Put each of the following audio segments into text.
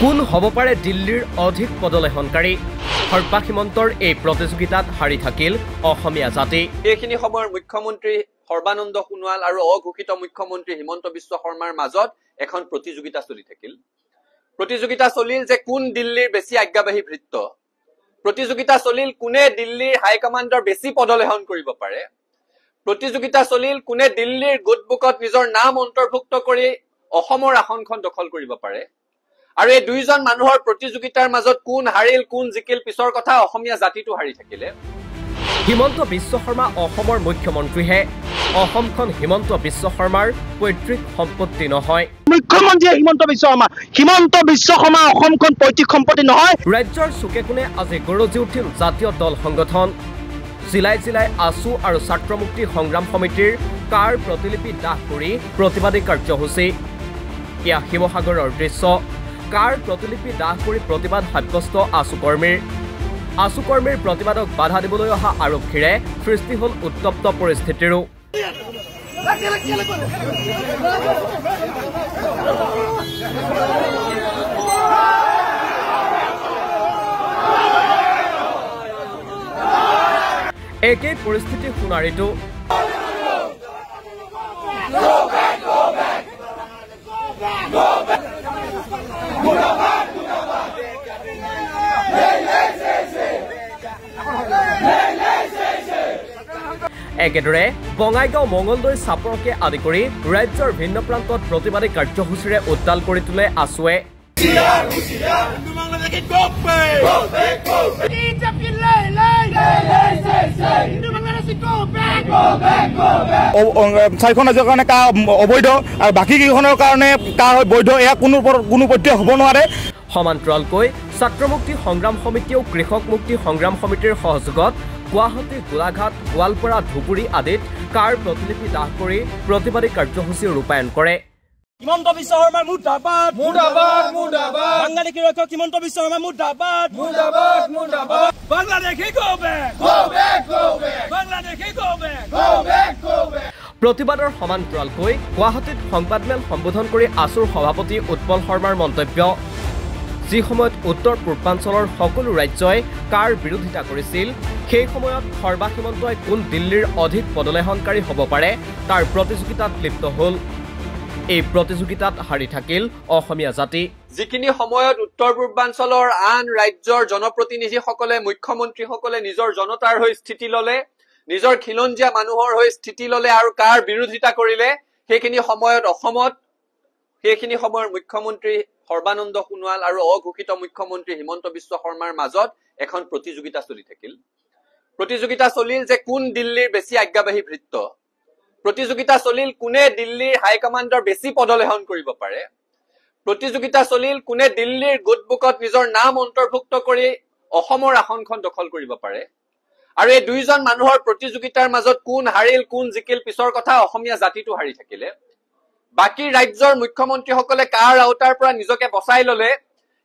কোন হ'ব পাৰে দিল্লীৰ অধিক পদলেখনকাৰী সৰ্বাক হিমন্তৰ এই প্ৰতিযোগিতাত হাৰি থাকিল অসমীয়া জাতি। এইখিনি সময়ৰ মুখ্যমন্ত্ৰী সৰ্বানন্দ সোণোৱাল আৰু অঘোষিত মুখ্যমন্ত্ৰী হিমন্ত বিশ্ব শৰ্মাৰ মাজত এখন প্ৰতিযোগিতা চলি থাকিল। প্ৰতিযোগিতা চলিল যে কোন দিল্লীৰ বেছি আজ্ঞাবাহী ভৃত্য। প্ৰতিযোগিতা চলিল কোনে দিল্লীৰ হাইকমাণ্ডৰ বেছি পদলেখন কৰিব পাৰে। প্ৰতিযোগিতা চলিল কোনে দিল্লীৰ গোটবুকত নিজৰ নাম অন্তৰ্ভুক্ত কৰি অসমৰ আসনখন দখল কৰিব পাৰে। আৰু এই দুইজন মানুহৰ প্ৰতিযোগিতাৰ মাজত কোন হাৰিল কোন জিকিল পিছৰ কথা অসমীয়া জাতিটো হাৰি থাকিলে। হিমন্ত বিশ্ব শৰ্মা অসমৰ মুখ্যমন্ত্ৰীহে। অসমখন হিমন্ত বিশ্ব শৰ্মাৰ পৈতৃক সম্পত্তি নহয়। মুখ্যমন্ত্ৰী হিমন্ত বিশ্ব শৰ্মা অসমখন পৈতৃক সম্পত্তি নহয়। ৰাজ্যৰ চুকে কোণে আজি গৰজি উঠিল জাতীয় দল সংগঠন। জিলাই জিলাই আছু আৰু ছাত্ৰ মুক্তি সংগ্ৰাম সমিতিৰ কাৰ প্ৰতিলিপি দাহ কৰি প্ৰতিবাদী কাৰ্যসূচী। এয়া শিৱসাগৰৰ দৃশ্য। কাৰ প্ৰতিলিপি দাহ কৰি প্ৰতিবাদ সাব্যস্ত আছু কৰ্মীৰ প্ৰতিবাদক বাধা দিবলৈ অহা আৰক্ষীৰে সৃষ্টি হ'ল উত্তপ্ত পৰিস্থিতিৰো। একেই পৰিস্থিতি সোণাৰীতো। একেদৰে বঙাইগাঁও মঙলদৈ চাপৰকে আদি কৰি ৰাজ্যৰ ভিন্ন প্ৰান্তত প্ৰতিবাদী কাৰ্যসূচীৰে উত্তাল কৰি তোলে আছুৱে। চাৰিখন ৰাজ্যৰ কাৰণে কা অবৈধ আৰু বাকী কেইখনৰ কাৰণে কা বৈধ, এয়া কোনো পধ্যে হ'ব নোৱাৰে। সমান্তৰালকৈ ছাত্ৰ মুক্তি সংগ্ৰাম সমিতিয়েও কৃষক মুক্তি সংগ্ৰাম সমিতিৰ সহযোগত গুৱাহাটী, গোলাঘাট, গোৱালপাৰা, ধুবুৰী আদিত কাৰ প্ৰতিলিপি দাহ কৰি প্ৰতিবাদী কাৰ্যসূচী ৰূপায়ণ কৰে। হিমন্ত বিশ্ব শৰ্মা মুৰ্দাবাদ, মুৰ্দাবাদ, মুৰ্দাবাদ। বাংলাদেশী ৰক্ষক হিমন্ত বিশ্ব শৰ্মা মুৰ্দাবাদ, মুৰ্দাবাদ, মুৰ্দাবাদ। Bangladeshi go back, go back, go back. Bangladeshi go back, go back, go back. প্ৰতিবাদৰ সমান্তৰালকৈ গুৱাহাটীত সংবাদমেল সম্বোধন কৰি আছুৰ সভাপতি উৎপল শৰ্মাৰ মন্তব্য। যি সময়ত উত্তৰ পূৰ্বাঞ্চলৰ সকলো ৰাজ্যই কাৰ বিৰোধিতা কৰিছিল, সেই সময়ত সৰ্বাক হিমন্তই কোন দিল্লীৰ অধিক পদলেখনকাৰী হ'ব পাৰে তাৰ প্ৰতিযোগিতাত লিপ্ত হ'ল। এই প্ৰতিযোগিতাত হাৰি থাকিল অসমীয়া জাতি। যিখিনি সময়ত উত্তৰ পূৰ্বাঞ্চলৰ আন ৰাজ্যৰ জনপ্ৰতিনিধিসকলে, মুখ্যমন্ত্ৰীসকলে নিজৰ জনতাৰ হৈ স্থিতি ললে, নিজৰ খিলঞ্জীয়া মানুহৰ হৈ স্থিতি ললে আৰু কাৰ বিৰোধিতা কৰিলে, সেইখিনি সময়ত অসমত সেইখিনি সময়ৰ মুখ্যমন্ত্ৰী সৰ্বানন্দ সোণোৱাল আৰু অঘোষিত মুখ্যমন্ত্ৰী হিমন্ত বিশ্ব শৰ্মাৰ মাজত এখন প্ৰতিযোগিতা চলি থাকিল। প্ৰতিযোগিতা চলিল যে কোন দিল্লীৰ বেছি আজ্ঞাবাহী ভৃত্য। প্ৰতিযোগিতা চলিল কোনে দিল্লীৰ হাইকমাণ্ডৰ বেছি পদলেখন কৰিব পাৰে। প্ৰতিযোগিতা চলিল কোনে দিল্লীৰ গোটবুকত নিজৰ নাম অন্তৰ্ভুক্ত কৰি অসমৰ আসনখন দখল কৰিব পাৰে। আৰু এই দুইজন মানুহৰ প্ৰতিযোগিতাৰ মাজত কোন হাৰিল কোন জিকিল পিছৰ কথা অসমীয়া জাতিটো হাৰি থাকিলে। বাকী ৰাজ্যৰ মুখ্যমন্ত্ৰীসকলে কাৰ আওতাৰ পৰা নিজকে বচাই ললে,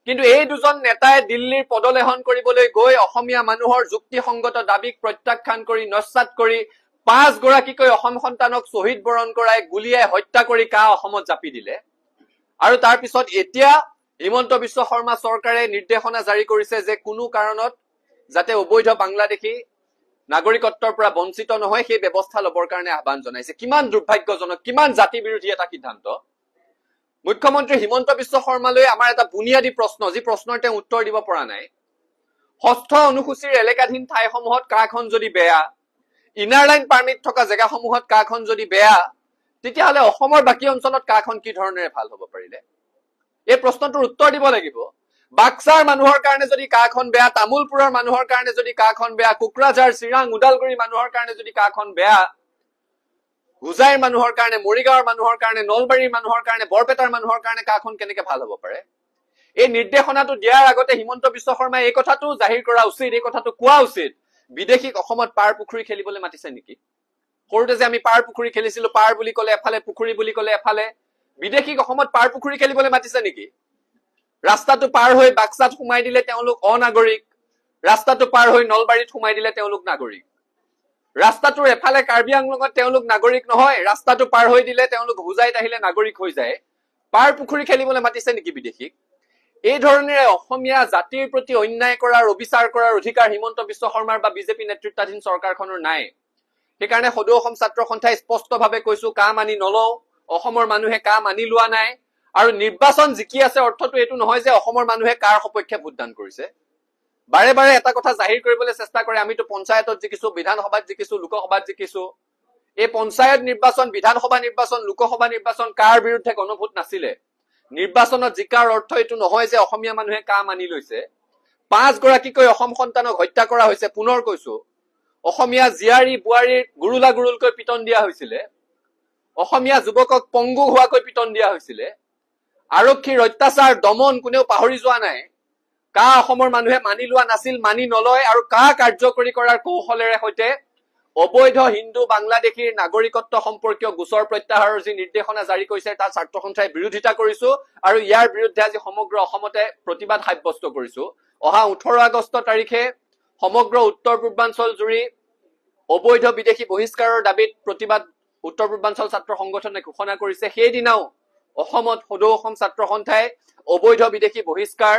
কিন্তু এই দুজন নেতাই দিল্লীৰ পদলেখন কৰিবলৈ গৈ অসমীয়া মানুহৰ যুক্তিসংগত দাবীক প্ৰত্যাখ্যান কৰি নস্যাৎ কৰি 5 গৰাকীকৈ অসম সন্তানক শ্বহীদ বৰণ কৰাই গুলীয়াই হত্যা কৰি কা অসমত জাপি দিলে। আৰু তাৰ পিছত এতিয়া হিমন্ত বিশ্ব শৰ্মা চৰকাৰে নিৰ্দেশনা জাৰি কৰিছে যে কোনো কাৰণত যাতে অবৈধ বাংলাদেশী নাগৰিকত্বৰ পৰা বঞ্চিত নহয় সেই ব্যৱস্থা লবৰ কাৰণে আহ্বান জনাইছে। কিমান দুৰ্ভাগ্যজনক, কিমান জাতি বিৰোধী এটা সিদ্ধান্ত। মুখ্যমন্ত্ৰী হিমন্ত বিশ্ব শৰ্মালৈ আমাৰ এটা বুনিয়াদী প্ৰশ্ন, যি প্ৰশ্নৰ তেওঁ উত্তৰ দিব পৰা নাই। 6ষ্ঠ অনুসূচীৰ এলেকাধীন ঠাইসমূহত কাখন যদি বেয়া, ইনাৰ লাইন পাৰ্মিট থকা জেগাসমূহত কাখন যদি বেয়া, তেতিয়াহ'লে অসমৰ বাকী অঞ্চলত কাখন কি ধৰণেৰে ভাল হ'ব পাৰিলে? এই প্ৰশ্নটোৰ উত্তৰ দিব লাগিব। বাক্সাৰ মানুহৰ কাৰণে যদি কাখন বেয়া, তামুলপুৰৰ মানুহৰ কাৰণে যদি কাখন বেয়া, কোকৰাঝাৰ, চিৰাং, ওদালগুৰি মানুহৰ কাৰণে যদি কাখন বেয়া, হোজাইৰ মানুহৰ কাৰণে, মৰিগাঁৱৰ মানুহৰ কাৰণে, নলবাৰীৰ মানুহৰ কাৰণে, বৰপেটাৰ মানুহৰ কাৰণে কাখন কেনেকে ভাল হ'ব পাৰে? এই নিৰ্দেশনাটো দিয়াৰ আগতে হিমন্ত বিশ্ব শৰ্মাই এই কথাটো জাহিৰ কৰা উচিত, এই কথাটো কোৱা উচিত, বিদেশীক অসমত পাৰ পুখুৰী খেলিবলৈ মাতিছে নেকি? সৰুতে যে আমি পাৰ পুখুৰী খেলিছিলো, পাৰ বুলি ক'লে এফালে, পুখুৰী বুলি ক'লে এফালে, বিদেশীক অসমত পাৰ পুখুৰী খেলিবলৈ মাতিছে নেকি? ৰাস্তাটো পাৰ হৈ বাক্সাত সোমাই দিলে তেওঁলোক অনাগৰিক, ৰাস্তাটো পাৰ হৈ নলবাৰীত সোমাই দিলে তেওঁলোক নাগৰিক। ৰাস্তাটোৰ এফালে কাৰ্বি আংলঙত তেওঁলোক নাগৰিক নহয়, ৰাস্তাটো পাৰ হৈ দিলে তেওঁলোক হোজাইত আহিলে নাগৰিক হৈ যায়। পাৰ পুখুৰী খেলিবলৈ মাতিছে নেকি বিদেশীক? এই ধৰণেৰে অসমীয়া জাতিৰ প্ৰতি অন্যায় কৰাৰ অবিচাৰ কৰাৰ অধিকাৰ হিমন্ত বিশ্ব শৰ্মাৰ বা বিজেপি নেতৃত্বাধীন চৰকাৰখনৰ নাই। সেইকাৰণে সদৌ অসম ছাত্ৰ সন্থাই স্পষ্টভাৱে কৈছো, কা মানি নলওঁ, অসমৰ মানুহে কা মানি লোৱা নাই। আৰু নিৰ্বাচন জিকি আছে অৰ্থটো এইটো নহয় যে অসমৰ মানুহে কাৰ সপক্ষে ভোটদান কৰিছে। বাৰে বাৰে এটা কথা জাহিৰ কৰিবলৈ চেষ্টা কৰে, আমিতো পঞ্চায়তত জিকিছো, বিধানসভাত জিকিছো, লোকসভাত জিকিছো। এই পঞ্চায়ত নিৰ্বাচন, বিধানসভা নিৰ্বাচন, লোকসভা নিৰ্বাচন কাৰ বিৰুদ্ধে গণভোট নাছিলে। নিৰ্বাচনত জিকাৰ অৰ্থ এইটো নহয় যে অসমীয়া মানুহে কা মানি লৈছে। 5 গৰাকীকৈ অসম সন্তানক হত্যা কৰা হৈছে। পুনৰ কৈছো, অসমীয়া জীয়াৰী বোৱাৰীৰ গুৰুলা গুৰুলকৈ পিটন দিয়া হৈছিলে। অসমীয়া যুৱকক পংগু হোৱাকৈ পিটন দিয়া হৈছিলে। আৰক্ষীৰ অত্যাচাৰ দমন কোনেও পাহৰি যোৱা নাই। কা অসমৰ মানুহে মানি লোৱা নাছিল, মানি নলয়। আৰু কা কাৰ্যকৰী কৰাৰ কৌশলেৰে সৈতে অবৈধ হিন্দু বাংলাদেশীৰ নাগৰিকত্ব সম্পৰ্কীয় গোচৰ প্ৰত্যাহাৰৰ যি নিৰ্দেশনা জাৰি কৰিছে তাত ছাত্ৰ সন্থাই বিৰোধিতা কৰিছো আৰু ইয়াৰ বিৰুদ্ধে আজি সমগ্ৰ অসমতে প্ৰতিবাদ সাব্যস্ত কৰিছো। অহা 18 আগষ্ট তাৰিখে সমগ্ৰ উত্তৰ পূৰ্বাঞ্চল জুৰি অবৈধ বিদেশী বহিষ্কাৰৰ দাবীত প্ৰতিবাদ উত্তৰ পূৰ্বাঞ্চল ছাত্ৰ সংগঠনে ঘোষণা কৰিছে। সেইদিনাও অসমত সদৌ অসম ছাত্ৰ সন্থাই অবৈধ বিদেশী বহিষ্কাৰ,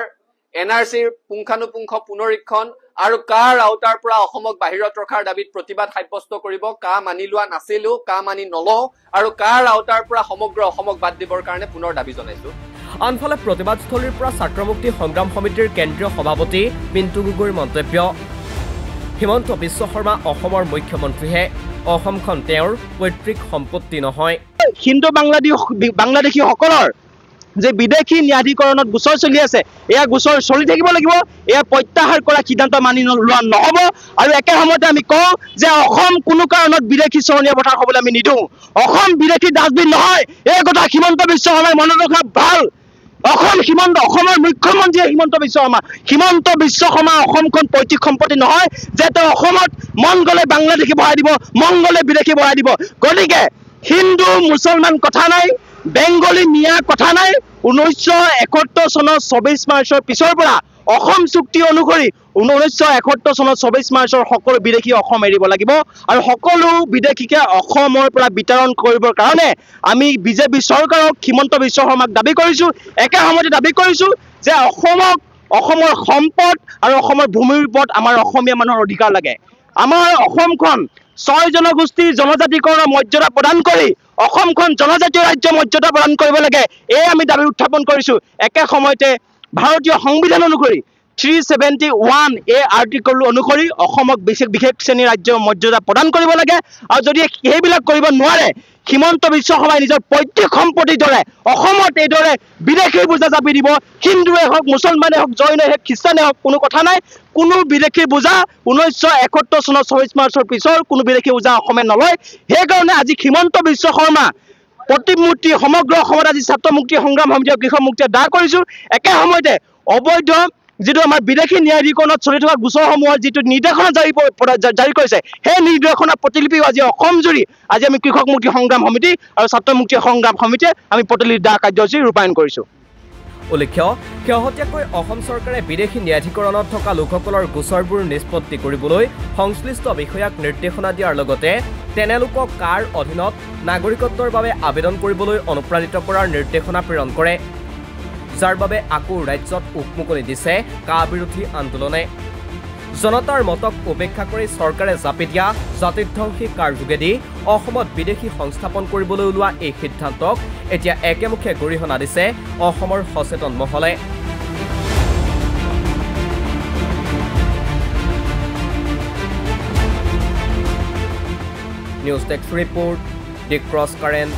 NRCৰ পুংখানুপুংখ পুনৰীক্ষণ আৰু কাৰ আওতাৰ পৰা অসমক বাহিৰত ৰখাৰ দাবীত প্ৰতিবাদ সাব্যস্ত কৰিব। কা মানি লোৱা নাছিলো, কা মানি নলওঁ আৰু কাৰ আওতাৰ পৰা সমগ্ৰ অসমক বাদ দিবৰ কাৰণে পুনৰ দাবী জনাইছো। আনফালে প্ৰতিবাদস্থলীৰ পৰা ছাত্ৰ মুক্তি সংগ্ৰাম সমিতিৰ কেন্দ্ৰীয় সভাপতি পিণ্টু গগৈৰ মন্তব্য, হিমন্ত বিশ্ব শৰ্মা অসমৰ মুখ্যমন্ত্ৰীহে, অসমখন তেওঁৰ পৈতৃক সম্পত্তি নহয়। হিন্দু বাংলাদেশীসকলৰ যে বিদেশী ন্যায়াধিকৰণত গোচৰ চলি আছে, এয়া গোচৰ চলি থাকিব লাগিব। এয়া প্ৰত্যাহাৰ কৰা সিদ্ধান্ত মানি লোৱা নহ'ব। আৰু একে সময়তে আমি কওঁ যে অসম কোনো কাৰণত বিদেশী চৰণীয়া পথাৰ হ'বলৈ আমি নিদিওঁ। অসম বিদেশী ডাষ্টবিন নহয়, এই কথা হিমন্ত বিশ্ব শৰ্মাই মনত ৰখা ভাল। অসমৰ মুখ্যমন্ত্ৰীয়ে হিমন্ত বিশ্ব শৰ্মা অসমখন পৈতৃক সম্পত্তি নহয় যে তেওঁ অসমত মন গ'লে বাংলাদেশী বহাই দিব, মন গ'লে বিদেশী বহাই দিব। গতিকে হিন্দু মুছলমান কথা নাই, বেংগলী মিয়া কথা নাই। 1971 চনৰ 24 মাৰ্চৰ পিছৰ পৰা অসম চুক্তি অনুসৰি 1971 চনৰ 24 মাৰ্চৰ সকলো বিদেশী অসম এৰিব লাগিব। আৰু সকলো বিদেশীকে অসমৰ পৰা বিতৰণ কৰিবৰ কাৰণে আমি বিজেপি চৰকাৰক, হিমন্ত বিশ্ব শৰ্মাক দাবী কৰিছো। একে সময়তে দাবী কৰিছো যে অসমৰ সম্পদ আৰু অসমৰ ভূমিৰ ওপৰত আমাৰ অসমীয়া মানুহৰ অধিকাৰ লাগে। আমাৰ অসমখন 6 জনগোষ্ঠীৰ জনজাতিকৰণৰ মৰ্যাদা প্ৰদান কৰি অসমখন জনজাতীয় ৰাজ্য মৰ্যাদা প্ৰদান কৰিব লাগে, এই আমি দাবী উত্থাপন কৰিছো। একে সময়তে ভাৰতীয় সংবিধান অনুসৰি 371 এই আৰ্টিকল অনুসৰি অসমক বিশেষ শ্ৰেণীৰ ৰাজ্যৰ মৰ্যাদা প্ৰদান কৰিব লাগে। আৰু যদি সেইবিলাক কৰিব নোৱাৰে, হিমন্ত বিশ্ব শৰ্মাই নিজৰ পৈতৃক সম্পত্তিৰ দৰে অসমত এইদৰে বিদেশী বোজা জাপি দিব। হিন্দুৱে হওক, মুছলমানে হওক, জৈনে হওক, খ্ৰীষ্টানে হওক, কোনো কথা নাই। কোনো বিদেশী বোজা 1971 চনৰ 24 মাৰ্চৰ পিছৰ কোনো বিদেশী বোজা অসমে নলয়। সেইকাৰণে আজি হিমন্ত বিশ্ব শৰ্মা প্ৰতিমূৰ্তি সমগ্ৰ অসমত আজি ছাত্ৰ মুক্তি সংগ্ৰাম সমিতি আৰু কৃষক মুক্তিয়ে দাহ কৰিছো। একে সময়তে অবৈধ যিটো আমাৰ বিদেশী ন্যায়াধিকৰণত চলি থকা গোচৰসমূহৰ যিটো নিৰ্দেশনা জাৰি কৰিছে, সেই নিৰ্দেশনাৰ প্ৰতিলিপি আজি অসম জুৰি আজি আমি কৃষক মুক্তি সংগ্ৰাম সমিতি আৰু ছাত্ৰ মুক্তি সংগ্ৰাম সমিতিয়ে আমি প্ৰতিলিপি দাহ কাৰ্যসূচী ৰূপায়ণ কৰিছো। উল্লেখ্য, শেহতীয়াকৈ অসম চৰকাৰে বিদেশী ন্যায়াধিকৰণত থকা লোকসকলৰ গোচৰবোৰ নিষ্পত্তি কৰিবলৈ সংশ্লিষ্ট বিষয়াক নিৰ্দেশনা দিয়াৰ লগতে তেনে লোকক কাৰ অধীনত নাগৰিকত্বৰ বাবে আবেদন কৰিবলৈ অনুপ্ৰাণিত কৰাৰ নিৰ্দেশনা প্ৰেৰণ কৰে, যাৰ বাবে আকৌ ৰাজ্যত উকমুকনি দিছে কা বিৰোধী আন্দোলনে। জনতাৰ মতক উপেক্ষা কৰি চৰকাৰে জাপি দিয়া জাতিধ্বংসী কাৰ যোগেদি অসমত বিদেশী সংস্থাপন কৰিবলৈ ওলোৱা এই সিদ্ধান্তক এতিয়া একেমুখে গৰিহণা দিছে অসমৰ সচেতন মহলে। নিউজ ডেস্ক ৰিপৰ্ট, দি ক্ৰছ কাৰেণ্ট।